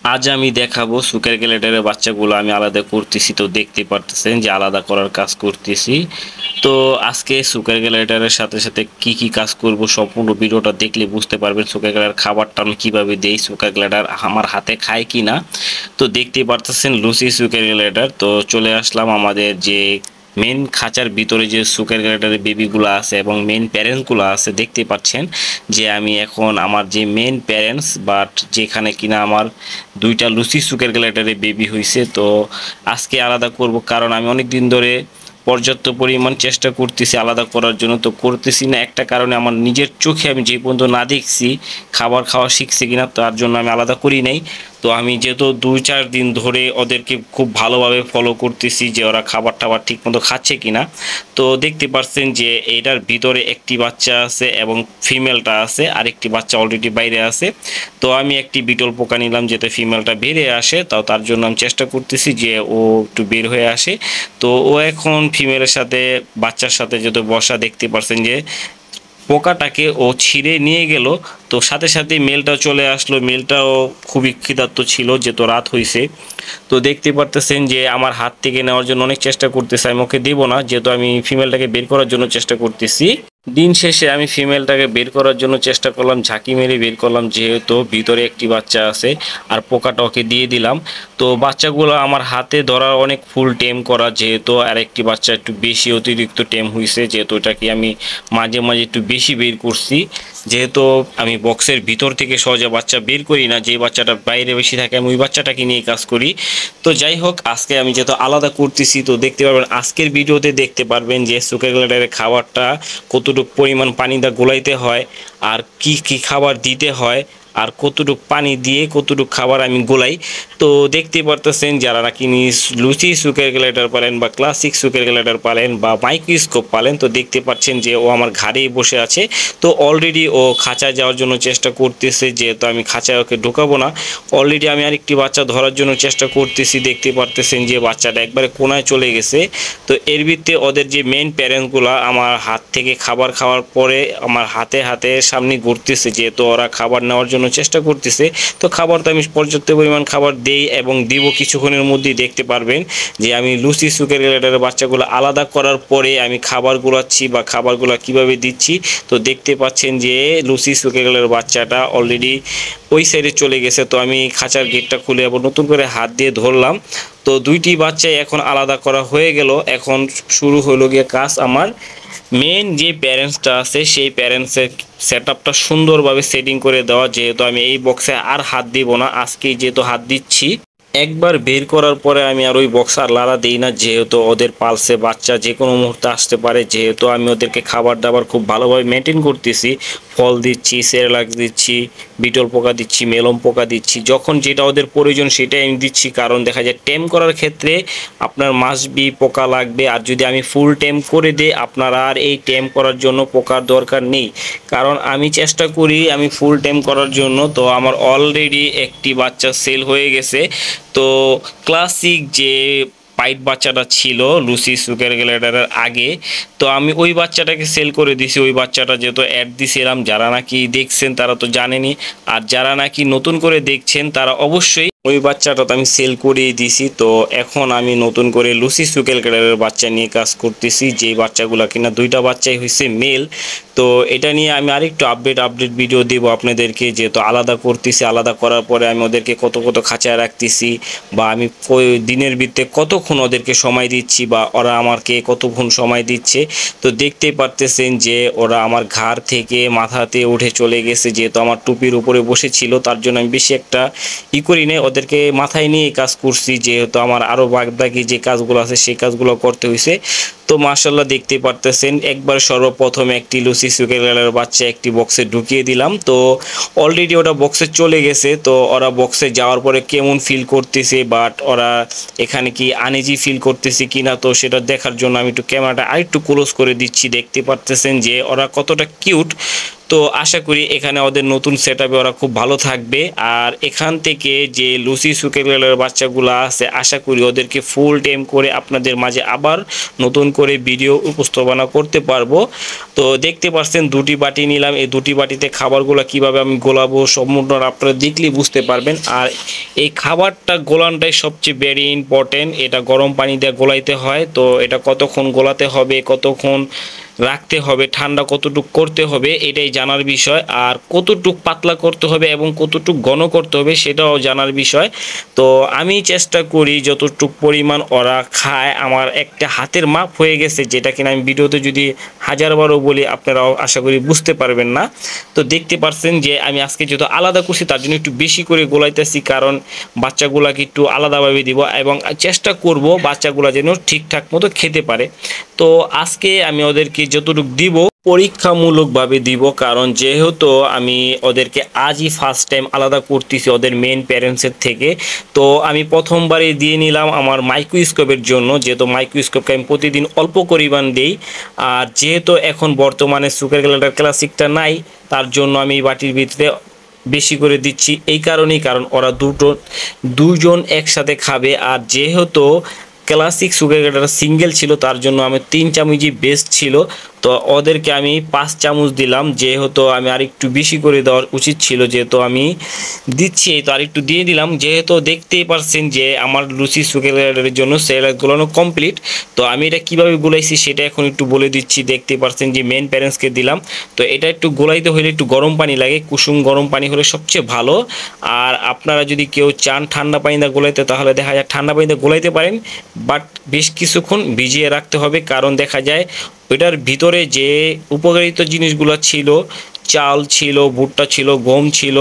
আজ আমি দেখাবো সুকের গ্যালেটারের বাচ্চাগুলো আমি আলাদা করতেছি। তো দেখতে পারতেছেন যে আলাদা করার কাজ করতেছি। তো আজকে সুকের গ্যালেটারের সাথে সাথে কি কি কাজ করব সম্পূর্ণ ভিডিওটা দেখলে বুঝতে পারবেন সুকের গ্যালার খাবারটা আমি কিভাবে দেই, সুকের গ্যালেটার আমার হাতে খায় কিনা। তো দেখতে পারতেছেন লুসি সুকের গ্যালেটার। তো চলে আসলাম আমাদের যে মেন খাঁচার ভিতরে যে সুকের গ্যালেটারের বেবিগুলো আছে এবং মেন প্যারেন্টসগুলো আছে। দেখতে পাচ্ছেন যে আমি এখন আমার যে মেন প্যারেন্টস বাট যেখানে কিনা আমার দুইটা লুসি সুকের গ্যালেটারের বেবি হয়েছে। তো আজকে আলাদা করব, কারণ আমি অনেক দিন ধরে পর্যাপ্ত পরিমাণ চেষ্টা করতেছি আলাদা করার জন্য, তো করতেছি না। একটা কারণে আমার নিজের চোখে আমি যে পর্যন্ত না দেখছি খাবার খাওয়া শিখছে কিনা, তার জন্য আমি আলাদা করি নাই। তো আমি যেহেতু 2-4 দিন ধরে ওদেরকে খুব ভালোভাবে ফলো করতেছি যে ওরা খাবার টাবার ঠিক মতো খাচ্ছে কিনা। তো দেখতে পাচ্ছেন যে এটার ভিতরে একটি বাচ্চা আছে এবং ফিমেলটা আছে, আরেকটি বাচ্চা অলরেডি বাইরে আছে। তো আমি একটি বিটল পোকা নিলাম যাতে ফিমেলটা বেরিয়ে আসে, তাও তার জন্য আমি চেষ্টা করতেছি যে ও একটু বের হয়ে আসে। তো ও এখন ফিমেলের সাথে বাচ্চার সাথে যেহেতু বসা, দেখতে পাচ্ছেন যে পোকাটাকে ও ছিঁড়ে নিয়ে গেল। তো সাথে সাথে মেলটাও চলে আসলো, মেলটাও খুবই ক্ষুধার্ত ছিল যেহেতু রাত হয়েছে। তো দেখতে পারতেছেন যে আমার হাত থেকে নেওয়ার জন্য অনেক চেষ্টা করতেছে, আমি ওকে দেবো না যেহেতু আমি ফিমেলটাকে বের করার জন্য চেষ্টা করতেছি। দিন শেষে আমি ফিমেলটাকে বের করার জন্য চেষ্টা করলাম, ঝাঁকি মেরে বের করলাম যেহেতু ভিতরে একটি বাচ্চা আছে, আর পোকাটা ওকে দিয়ে দিলাম। তো বাচ্চাগুলো আমার হাতে ধরার অনেক ফুল টেম করা যেহেতু, আর একটি বাচ্চা একটু বেশি অতিরিক্ত টেম হয়েছে যেহেতু এটাকে আমি মাঝে মাঝে একটু বেশি বের করছি। যেহেতু আমি বক্সের ভিতর থেকে সহজে বাচ্চা বের করি না, যে বাচ্চাটা বাইরে বেশি থাকে আমি ওই বাচ্চাটাকে নিয়ে কাজ করি। তো যাই হোক, আজকে আমি যেহেতু আলাদা করতেছি তো দেখতে পারবেন আজকের ভিডিওতে দেখতে পারবেন যে সুকের গ্যালেটারের খাবারটা কতটুকু পরিমাণ পানি দা গোলাইতে হয়, আর কি কি খাবার দিতে হয়, আর কতটুকু পানি দিয়ে কতটুকু খাবার আমি গোলাই। তো দেখতে পারতেছেন যারা নাকি লুচি সুকের গ্যালেটার পালেন বা ক্লাসিক সুকের গ্যালেটার পালেন বা মাইক্রোস্কোপ পালেন, তো দেখতে পাচ্ছেন যে ও আমার ঘাড়েই বসে আছে। তো অলরেডি ও খাঁচায় যাওয়ার জন্য চেষ্টা করতেছে, যেহেতু আমি খাঁচায় ওকে ঢোকাবো না। অলরেডি আমি আরেকটি বাচ্চা ধরার জন্য চেষ্টা করতেছি, দেখতে পারতেছেন যে বাচ্চাটা একবারে কোনায় চলে গেছে। তো এর ভিত্তিতে ওদের যে মেন প্যারেন্টসগুলো আমার হাত থেকে খাবার খাওয়ার পরে আমার হাতে হাতে সামনে ঘুরতেছে, যেহেতু ওরা খাবার নেওয়ার জন্য চেষ্টা করতেছে। তো খাবার তো আমি পর্যাপ্ত পরিমাণ খাবার দেই এবং দিব, কিছুক্ষণের মধ্যেই দেখতে পারবেন যে আমি লুসি সুকের গ্যালেটারের বাচ্চাগুলো আলাদা করার পরে আমি খাবার গুলাচ্ছি বা খাবারগুলো কিভাবে দিচ্ছি। তো দেখতে পাচ্ছেন যে লুসি সুকের গ্যালেটারের বাচ্চাটা অলরেডি ওই সাইডে চলে গেছে। তো আমি খাঁচার গেটটা খুলে আবার নতুন করে হাত দিয়ে ধরলাম। তো দুইটি বাচ্চাই এখন আলাদা করা হয়ে গেল। এখন শুরু হলো গিয়ে কাজ আমার মেন যে প্যারেন্টসটা আছে সেই প্যারেন্টসের সেটআপটা সুন্দরভাবে সেটিং করে দেওয়া, যেহেতু আমি এই বক্সে আর হাত দিব না, আজকেই যেহেতু হাত দিচ্ছি। একবার বের করার পরে আমি আর ওই বক্স আর লাড়া দিই না, যেহেতু ওদের পালসে বাচ্চা যে কোনো মুহূর্তে আসতে পারে। যেহেতু আমি ওদেরকে খাবার দাবার খুব ভালোভাবে মেনটেন করতেছি, ফল দিচ্ছি, সেরেলাক দিচ্ছি, বিটল পোকা দিচ্ছি, মেলম পোকা দিচ্ছি, যখন যেটা ওদের প্রয়োজন সেটাই আমি দিচ্ছি। কারণ দেখা যায় টেম করার ক্ষেত্রে আপনার মাস্ট বি পোকা লাগবে, আর যদি আমি ফুল টেম করে দিই আপনার আর এই টেম করার জন্য পোকার দরকার নেই। কারণ আমি চেষ্টা করি আমি ফুল টেম করার জন্য। তো আমার অলরেডি একটি বাচ্চা সেল হয়ে গেছে। তো ক্লাসিক যে পাইট বাচ্চাটা ছিল লুসি সুকের গ্যালেটারের আগে, তো আমি ওই বাচ্চাটাকে সেল করে দিছি। ওই বাচ্চাটা যেহেতু অ্যাড দিছিলাম, যারা নাকি দেখছেন তারা তো জানেনই, আর যারা নাকি নতুন করে দেখছেন তারা অবশ্যই ওই বাচ্চাটা তো আমি সেল করিয়ে দিছি। তো এখন আমি নতুন করে লুসি সুকেল গ্যালেটারের বাচ্চা নিয়ে কাজ করতেছি, যেই বাচ্চাগুলো কিনা দুইটা বাচ্চাই হয়েছে মেল। তো এটা নিয়ে আমি আরেকটু আপডেট ভিডিও দেবো আপনাদেরকে, যেহেতু আলাদা করতেছি। আলাদা করার পরে আমি ওদেরকে কত কত খাঁচায় রাখতেছি বা আমি দিনের ভিত্তিতে কতক্ষণ ওদেরকে সময় দিচ্ছি বা ওরা আমাকে কতক্ষণ সময় দিচ্ছে। তো দেখতেই পারতেছেন যে ওরা আমার ঘাড় থেকে মাথাতে উঠে চলে গেছে, যেহেতু আমার টুপির উপরে বসেছিল তার জন্য আমি বেশি একটা করি নাই, ওদেরকে মাথায় নিয়ে কাজ করছি। যেহেতু আমার আরও বাকি যে কাজগুলো আছে সেই কাজগুলো করতে হয়েছে। তো মাশাআল্লাহ দেখতে পারতেছেন একবার সর্বপ্রথম একটি লুসি সুকের গ্যালেটারের বাচ্চা একটি বক্সে ঢুকিয়ে দিলাম। তো অলরেডি ওটা বক্সে চলে গেছে। তো ওরা বক্সে যাওয়ার পরে কেমন ফিল করতেছে বাট ওরা এখানে কি আনইজি ফিল করতেছে কিনা, তো সেটা দেখার জন্য আমি একটু ক্যামেরাটা আরেকটু ক্লোজ করে দিচ্ছি। দেখতে পারতেছেন যে ওরা কতটা কিউট। তো আশা করি এখানে ওদের নতুন সেটআপে ওরা খুব ভালো থাকবে। আর এখান থেকে যে লুসি সুকের গেলের বাচ্চাগুলো আছে আশা করি ওদেরকে ফুল টাইম করে আপনাদের মাঝে আবার নতুন করে ভিডিও উপস্থাপনা করতে পারবো। তো দেখতে পাচ্ছেন দুটি বাটি নিলাম, এই দুটি বাটিতে খাবারগুলো কিভাবে আমি গোলাবো সম্পূর্ণ আপনারা দেখলেই বুঝতে পারবেন। আর এই খাবারটা গোলানটাই সবচেয়ে ভেরি ইম্পর্টেন্ট, এটা গরম পানি দিয়ে গোলাইতে হয়। তো এটা কতক্ষণ গোলাতে হবে, কতক্ষণ রাখতে হবে, ঠান্ডা কতটুক করতে হবে এটাই জানার বিষয়। আর কতটুক পাতলা করতে হবে এবং কতটুক ঘন করতে হবে সেটাও জানার বিষয়। তো আমি চেষ্টা করি যতটুক পরিমাণ ওরা খায় আমার একটা হাতের মাপ হয়ে গেছে, যেটা কিনা আমি ভিডিওতে যদি হাজারবারও বলি আপনারাও আশা করি বুঝতে পারবেন না। তো দেখতে পাচ্ছেন যে আমি আজকে যেহেতু আলাদা করছি তার জন্য একটু বেশি করে গোলাইতেছি, কারণ বাচ্চাগুলাকে একটু আলাদাভাবে দিব এবং চেষ্টা করব বাচ্চাগুলা যেন ঠিকঠাক মতো খেতে পারে। তো আজকে আমি ওদেরকে যতটুকু দিব পরীক্ষামূলকভাবে দিব, কারণ যেহেতু আমি ওদেরকে আজই ফার্স্ট টাইম আলাদা করতেছি ওদের মেন প্যারেন্টসের থেকে। তো আমি প্রথমবারে দিয়ে নিলাম আমার মাইক্রোস্কোপের জন্য, যেহেতু মাইক্রোস্কোপকে আমি প্রতিদিন অল্প পরিমাণ দিই। আর যেহেতু এখন বর্তমানে সুগার গ্ল্যান্ডার ক্লাসিকটা নাই তার জন্য আমি এই বাটির ভিতরে বেশি করে দিচ্ছি, এই কারণেই কারণ ওরা দুজন একসাথে খাবে। আর যেহেতু ক্লাসিক সুগার গ্ল্যান্ডার সিঙ্গেল ছিল তার জন্য আমি 3 চামচই বেস্ট ছিল। তো ওদেরকে আমি 5 চামচ দিলাম, যেহেতু আমি আরেকটু বেশি করে দেওয়ার উচিত ছিল, যেহেতু আমি দিচ্ছি তো আরেকটু দিয়ে দিলাম। যেহেতু দেখতেই পারছেন যে আমার লুচি সুগার গ্ল্যান্ডারের জন্য সেরেলাক গোলানো কমপ্লিট। তো আমি এটা কীভাবে গোলাইছি সেটা এখন একটু বলে দিচ্ছি। দেখতে পারছেন যে মেন প্যারেন্টসকে দিলাম। তো এটা একটু গোলাইতে হলে একটু গরম পানি লাগে, কুসুম গরম পানি হলে সবচেয়ে ভালো। আর আপনারা যদি কেউ চান ঠান্ডা পানিতে গোলাইতে তাহলে দেখা যায় ঠান্ডা পানিতে গোলাইতে পারেন, বাট বেশ কিছুক্ষণ ভিজিয়ে রাখতে হবে, কারণ দেখা যায় ওইটার ভিতরে যে উপকারিত জিনিসগুলো ছিল, চাল ছিল, ভুট্টা ছিল, গম ছিল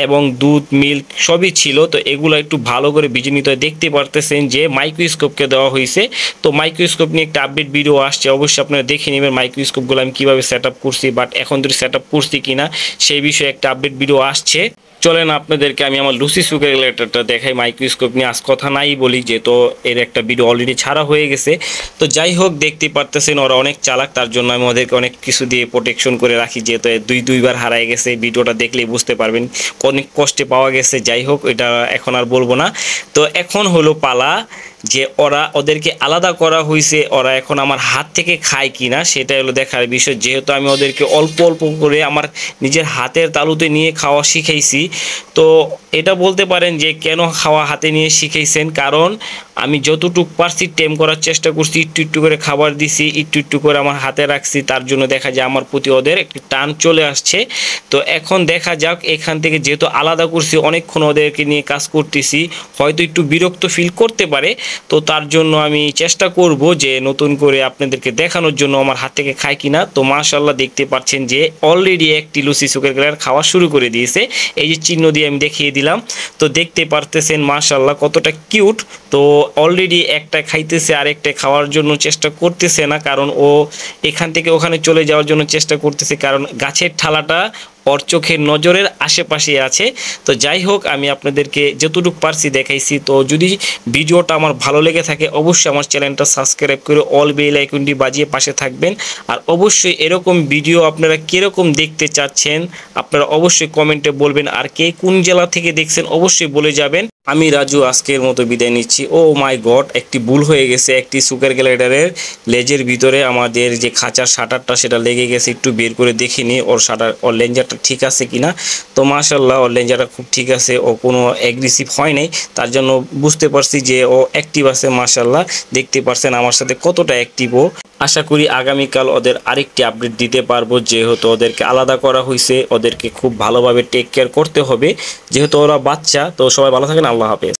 এবং দুধ মিল্ক সবই ছিল। তো এগুলো একটু ভালো করে ভিজে নিতে হয়। দেখতে পারতেছেন যে মাইক্রোস্কোপকে দেওয়া হয়েছে। তো মাইক্রোস্কোপ নিয়ে একটা আপডেট ভিডিও আসছে, অবশ্যই আপনারা দেখে নেবেন মাইক্রোস্কোপগুলো আমি কীভাবে সেট আপ করছি, বাট এখন ধরে সেট আপ করছি কিনা সেই বিষয়ে একটা আপডেট ভিডিও আসছে। চলেন আপনাদেরকে আমি আমার লুসি সুগার গ্ল্যান্ডারটা দেখাই মাইক্রোস্কোপ নিয়ে। আজ কথা নাই বলি, যেহেতু এর একটা ভিডিও অলরেডি ছাড়া হয়ে গেছে। তো যাই হোক দেখতে পারতেছেন ওরা অনেক চালাক, তার জন্য আমি ওদেরকে অনেক কিছু দিয়ে প্রোটেকশন করে রাখি, যেহেতু দুইবার হারায় গেছে। ভিডিওটা দেখলেই বুঝতে পারবেন অনেক কষ্টে পাওয়া গেছে। যাই হোক এটা এখন আর বলবো না। তো এখন হলো পালা যে ওদেরকে আলাদা করা হয়েছে, ওরা এখন আমার হাত থেকে খায় কিনা সেটা হলো দেখার বিষয়। যেহেতু আমি ওদেরকে অল্প অল্প করে আমার নিজের হাতের তালুতে নিয়ে খাওয়া শিখাইছি। তো এটা বলতে পারেন যে কেন খাওয়া হাতে নিয়ে শিখাইছেন, কারণ আমি যতটুকু পারছি টেম করার চেষ্টা করছি, একটু একটু করে খাবার দিছি, একটু একটু করে আমার হাতে রাখছি, তার জন্য দেখা যায় আমার প্রতি ওদের একটি টান চলে আসছে। তো এখন দেখা যাক এখান থেকে যেহেতু আলাদা করছি অনেকক্ষণ ওদেরকে নিয়ে কাজ করতেছি, হয়তো একটু বিরক্ত ফিল করতে পারে। তো তার জন্য আমি চেষ্টা করব যে নতুন করে আপনাদেরকে দেখানোর জন্য আমার হাত থেকে খায় কিনা। তো মাশাআল্লাহ দেখতে পাচ্ছেন যে অলরেডি একটি লুচি সুগার গ্ল্যান্ডার খাওয়া শুরু করে দিয়েছে, এই যে চিহ্ন দিয়ে আমি দেখিয়ে দিলাম। তো দেখতে পারতেছেন মাশাআল্লাহ কতটা কিউট। তো অলরেডি একটা খাইতেছে আর একটা খাওয়ার জন্য চেষ্টা করতেছে না, কারণ ও এখান থেকে ওখানে চলে যাওয়ার জন্য চেষ্টা করতেছে, কারণ গাছের ঠালাটা ওর চোখের নজরের আশেপাশে আছে। তো যাই হোক আমি আপনাদেরকে যতটুকু পারছি দেখাইছি। তো যদি ভিডিওটা আমার ভালো লেগে থাকে অবশ্যই আমার চ্যানেলটা সাবস্ক্রাইব করে অল বেল আইকনটি বাজিয়ে পাশে থাকবেন। আর অবশ্যই এরকম ভিডিও আপনারা কীরকম দেখতে চাচ্ছেন আপনারা অবশ্যই কমেন্টে বলবেন। আর কে কোন জেলা থেকে দেখছেন অবশ্যই বলে যাবেন। আমি রাজু আজকের মতো বিদায় নিচ্ছি। ও মাই গড, একটি ভুল হয়ে গেছে, একটি সুগার গ্লাইডারের লেজের ভিতরে আমাদের যে খাঁচার শাটারটা সেটা লেগে গেছে, একটু বের করে দেখিনি ওর লেঞ্জারটা ঠিক আছে কিনা। তো মাশাআল্লাহ ওর লেঞ্জারটা খুব ঠিক আছে, ও কোনো অ্যাগ্রেসিভ হয় নাই, তার জন্য বুঝতে পারছি যে ও অ্যাক্টিভ আছে। মাশাআল্লাহ দেখতে পারছেন আমার সাথে কতটা অ্যাক্টিভ ও। আশা করি আগামীকাল ওদের আরেকটি আপডেট দিতে পারবো, যেহেতু ওদেরকে আলাদা করা হয়েছে, ওদেরকে খুব ভালোভাবে টেক কেয়ার করতে হবে, যেহেতু ওরা বাচ্চা। তো সবাই ভালো থাকেন, আল্লাহ হাফেজ।